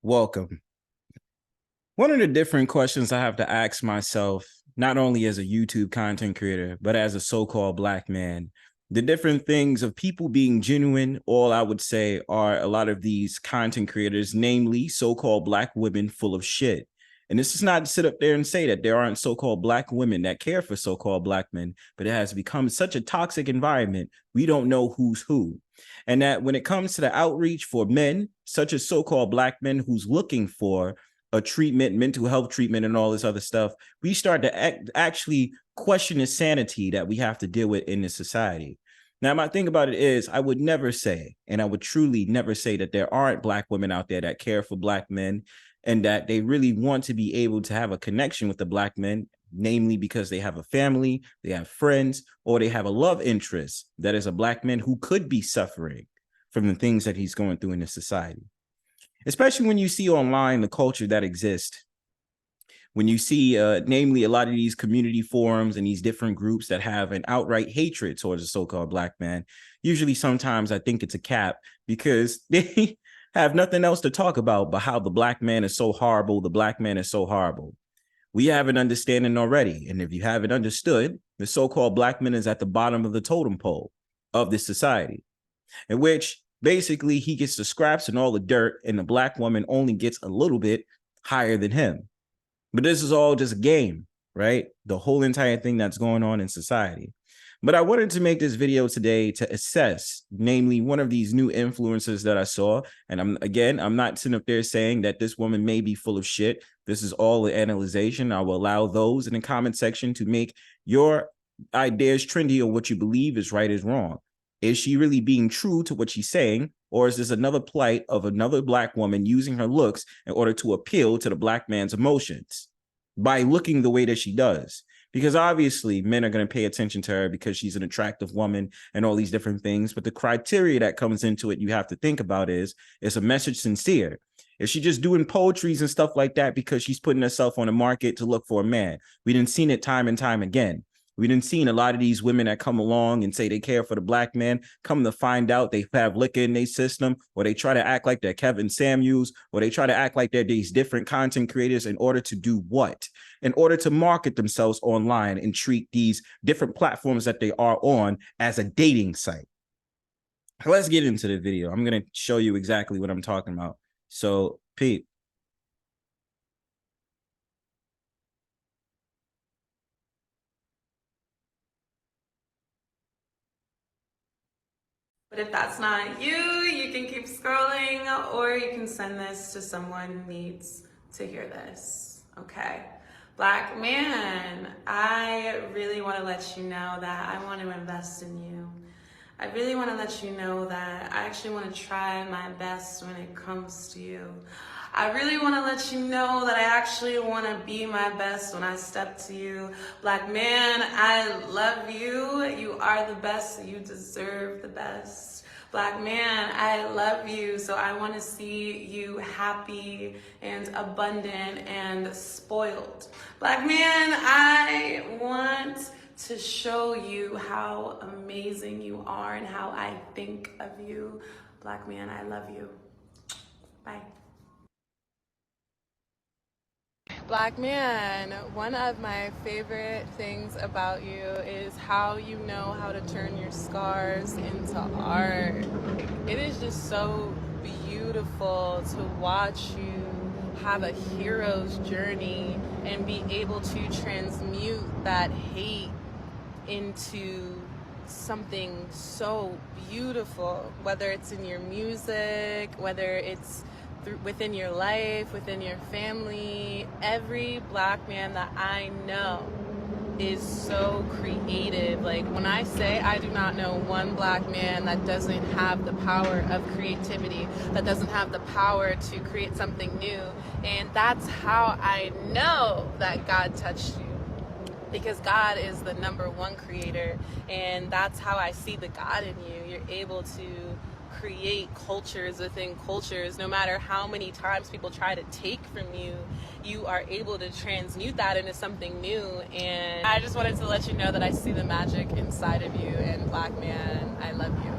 Welcome. One of the different questions I have to ask myself, not only as a YouTube content creator, but as a so-called Black man, the different things of people being genuine, all I would say are a lot of these content creators, namely so-called Black women full of shit. And this is not to sit up there and say that there aren't so-called Black women that care for so-called Black men, but it has become such a toxic environment, we don't know who's who. And that when it comes to the outreach for men, such as so-called Black men who's looking for a treatment, mental health treatment, and all this other stuff, we start to actually question the sanity that we have to deal with in this society. Now, my thing about it is, I would never say, and I would truly never say that there aren't Black women out there that care for Black men and that they really want to be able to have a connection with the Black men, namely because they have a family, they have friends, or they have a love interest that is a Black man who could be suffering from the things that he's going through in this society. Especially when you see online the culture that exists, when you see namely a lot of these community forums and these different groups that have an outright hatred towards a so-called Black man. Usually sometimes I think it's a cap because they have nothing else to talk about but how the Black man is so horrible, the Black man is so horrible. We have an understanding already, and if you haven't understood, the so-called Black man is at the bottom of the totem pole of this society, in which basically he gets the scraps and all the dirt, and the Black woman only gets a little bit higher than him. But this is all just a game, right? The whole entire thing that's going on in society. But I wanted to make this video today to assess, namely, one of these new influencers that I saw. And I'm not sitting up there saying that this woman may be full of shit. This is all an analyzation. I will allow those in the comment section to make your ideas trendy on what you believe is right is wrong. Is she really being true to what she's saying? Or is this another plight of another Black woman using her looks in order to appeal to the Black man's emotions by looking the way that she does? Because obviously men are going to pay attention to her because she's an attractive woman and all these different things. But the criteria that comes into it, you have to think about is a message sincere? Is she just doing poetries and stuff like that because she's putting herself on the market to look for a man? We didn't seen it time and time again. We didn't see a lot of these women that come along and say they care for the Black man, come to find out they have liquor in their system, or they try to act like they're Kevin Samuels, or they try to act like they're these different content creators in order to do what? In order to market themselves online and treat these different platforms that they are on as a dating site. Let's get into the video. I'm going to show you exactly what I'm talking about. So, Pete. But if that's not you, you can keep scrolling or you can send this to someone who needs to hear this, okay? Black man, I really want to let you know that I want to invest in you. I really want to let you know that I actually want to try my best when it comes to you. I really want to let you know that I actually want to be my best when I step to you. Black man, I love you. You are the best. You deserve the best. Black man, I love you. So I want to see you happy and abundant and spoiled. Black man, I want to show you how amazing you are and how I think of you. Black man, I love you. Bye. Black man, one of my favorite things about you is how you know how to turn your scars into art. It is just so beautiful to watch you have a hero's journey and be able to transmute that hate into something so beautiful, whether it's in your music, whether it's within your life, within your family. Every Black man that I know is so creative. Like when I say I do not know one Black man that doesn't have the power of creativity, that doesn't have the power to create something new. And that's how I know that God touched you, because God is the #1 creator, and that's how I see the God in you. You're able to create cultures within cultures. No matter how many times people try to take from you, you are able to transmute that into something new. And I just wanted to let you know that I see the magic inside of you, and Black man, I love you.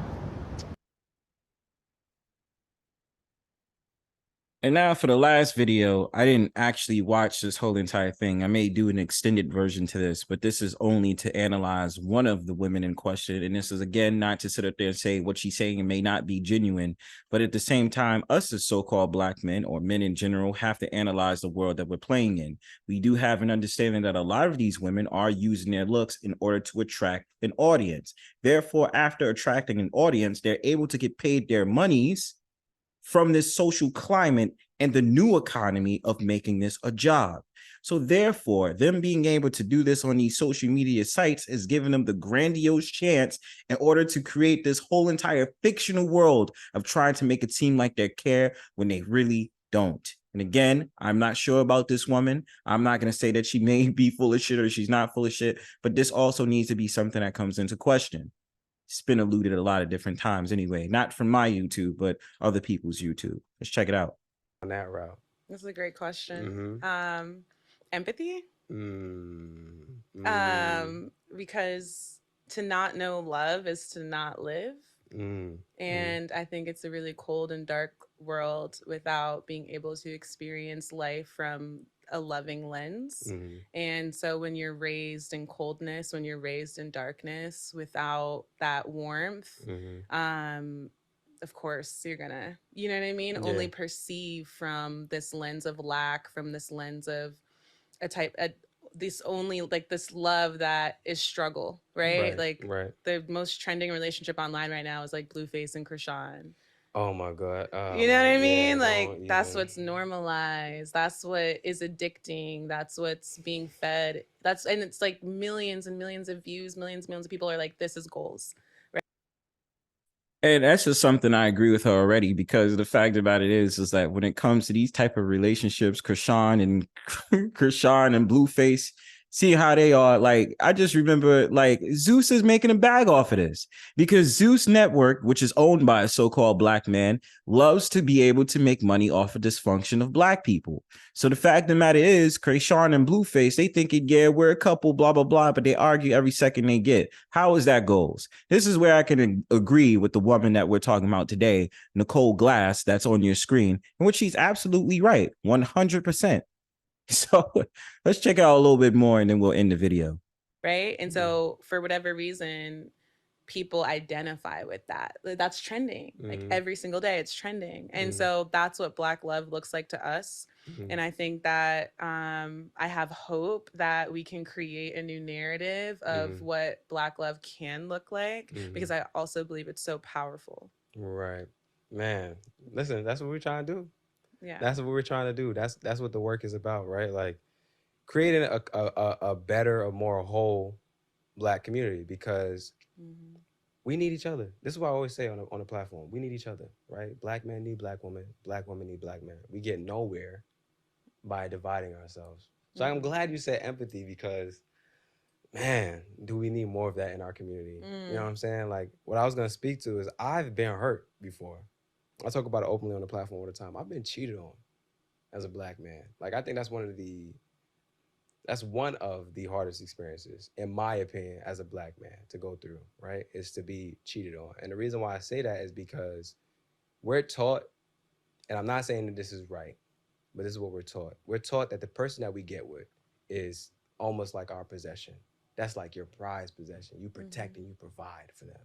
And now for the last video, I didn't actually watch this whole entire thing. I may do an extended version to this, but this is only to analyze one of the women in question. And this is, again, not to sit up there and say what she's saying may not be genuine, but at the same time, us as so-called Black men or men in general have to analyze the world that we're playing in. We do have an understanding that a lot of these women are using their looks in order to attract an audience. Therefore, after attracting an audience, they're able to get paid their monies from this social climate and the new economy of making this a job. So therefore, them being able to do this on these social media sites is giving them the grandiose chance in order to create this whole entire fictional world of trying to make it seem like they care when they really don't. And again, I'm not sure about this woman. I'm not going to say that she may be full of shit or she's not full of shit, but this also needs to be something that comes into question. It's been alluded a lot of different times anyway, not from my YouTube, but other people's YouTube. Let's check it out. On that route. That's a great question. Empathy. Because to not know love is to not live. And I think it's a really cold and dark world without being able to experience life from a loving lens. And so when you're raised in coldness, when you're raised in darkness without that warmth, of course you're gonna, you know what I mean, only perceive from this lens of lack, from this lens of this only like this love that is struggle, right? The most trending relationship online right now is like Blueface and Krishan. Oh my God. You know what I mean? Like that's what's normalized. That's what is addicting. That's what's being fed. And it's like millions and millions of views, millions and millions of people are like, this is goals. And that's just something I agree with her already, because the fact about it is that when it comes to these type of relationships, Krishan and Blueface, see how they are. Like, I just remember, like, Zeus is making a bag off of this because Zeus Network, which is owned by a so-called Black man, loves to be able to make money off of dysfunction of Black people. So the fact of the matter is, Krishan and Blueface, they think, yeah, we're a couple, blah, blah, blah, but they argue every second they get. How is that goals? This is where I can agree with the woman that we're talking about today, Nicole Glass, that's on your screen, in which she's absolutely right, 100%. So let's check out a little bit more and then we'll end the video. Right. And so for whatever reason, people identify with that. That's trending. Like every single day it's trending. And so that's what Black love looks like to us. And I think that I have hope that we can create a new narrative of what Black love can look like, because I also believe it's so powerful. Right. Man, listen, that's what we're trying to do. Yeah. That's what we're trying to do. That's what the work is about, right? Like creating a better, a more whole Black community, because we need each other. This is what I always say on a platform. We need each other, right? Black men need Black women. Black women need Black men. We get nowhere by dividing ourselves. So I'm glad you said empathy, because, man, do we need more of that in our community? You know what I'm saying? Like, what I was going to speak to is I've been hurt before. I talk about it openly on the platform all the time. I've been cheated on as a Black man. Like, I think that's one of the hardest experiences, in my opinion, as a Black man to go through, right? Is to be cheated on. And the reason why I say that is because we're taught, and I'm not saying that this is right, but this is what we're taught. We're taught that the person that we get with is almost like our possession. That's like your prized possession. You protect and you provide for them.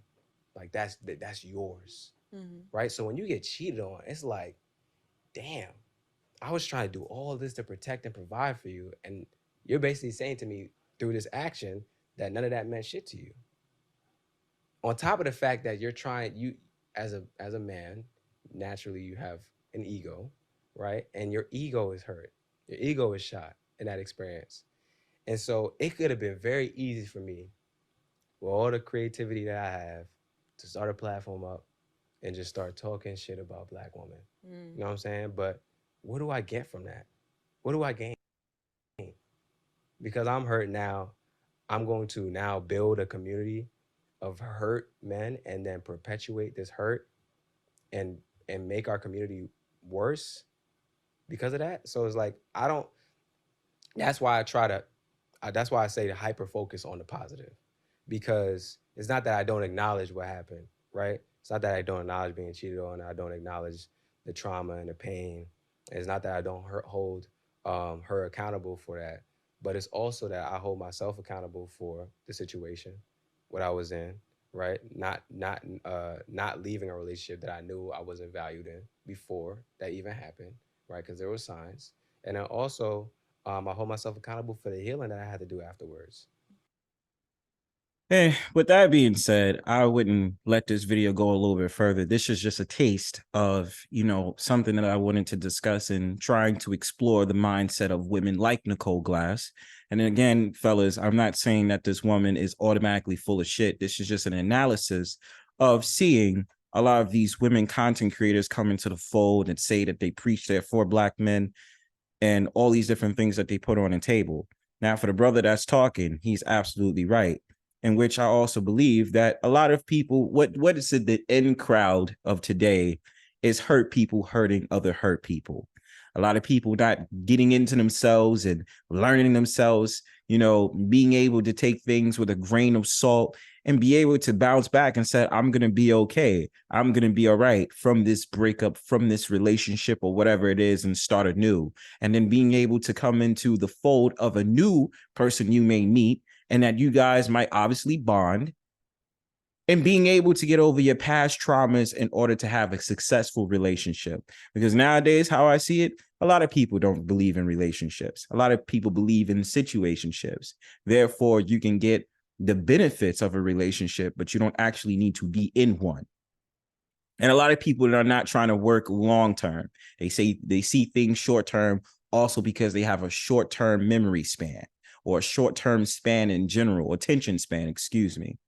Like that's yours, right? So when you get cheated on, it's like, damn, I was trying to do all this to protect and provide for you, and you're basically saying to me through this action that none of that meant shit to you. On top of the fact that you're trying, you as a man, naturally you have an ego, right? And your ego is hurt. Your ego is shot in that experience. And so it could have been very easy for me, with all the creativity that I have, to start a platform up and just start talking shit about Black women. You know what I'm saying? But what do I get from that? What do I gain? Because I'm hurt now, I'm going to now build a community of hurt men and then perpetuate this hurt and make our community worse because of that. So it's like, that's why I say to hyper focus on the positive, because it's not that I don't acknowledge what happened, right? It's not that I don't acknowledge being cheated on. I don't acknowledge the trauma and the pain It's not that I don't hold her accountable for that, but it's also that I hold myself accountable for the situation, what I was in, right? Not leaving a relationship that I knew I wasn't valued in before that even happened, right? Because there were signs, and then also I hold myself accountable for the healing that I had to do afterwards. With that being said, I wouldn't let this video go a little bit further. This is just a taste of, something that I wanted to discuss and trying to explore the mindset of women like Nicole Glass. And again, fellas, I'm not saying that this woman is automatically full of shit. This is just an analysis of seeing a lot of these women content creators come into the fold and say that they preach there for Black men and all these different things that they put on the table. Now, for the brother that's talking, he's absolutely right. In which I also believe that a lot of people, what is it, the end crowd of today is hurt people hurting other hurt people. A lot of people not getting into themselves and learning themselves, being able to take things with a grain of salt and be able to bounce back and say, I'm going to be okay. I'm going to be all right from this breakup, from this relationship or whatever it is, and start anew. And then being able to come into the fold of a new person you may meet and that you guys might obviously bond, and being able to get over your past traumas in order to have a successful relationship. Because nowadays, how I see it, a lot of people don't believe in relationships. A lot of people believe in situationships. Therefore, you can get the benefits of a relationship, but you don't actually need to be in one. And a lot of people are not trying to work long term. They say they see things short term also because they have a short term memory span or a short term span in general, attention span, excuse me.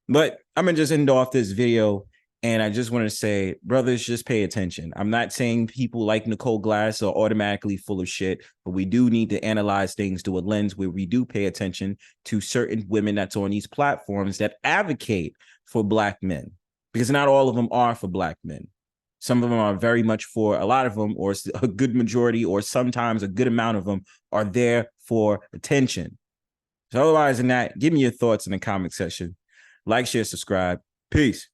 But I'm going to just end off this video. And I just want to say, brothers, just pay attention. I'm not saying people like Nicole Glass are automatically full of shit, but we do need to analyze things through a lens where we do pay attention to certain women that's on these platforms that advocate for Black men, because not all of them are for Black men. Some of them are very much for, a lot of them, or a good majority, or sometimes a good amount of them are there for attention. So otherwise than that, give me your thoughts in the comment section. Like, share, subscribe. Peace.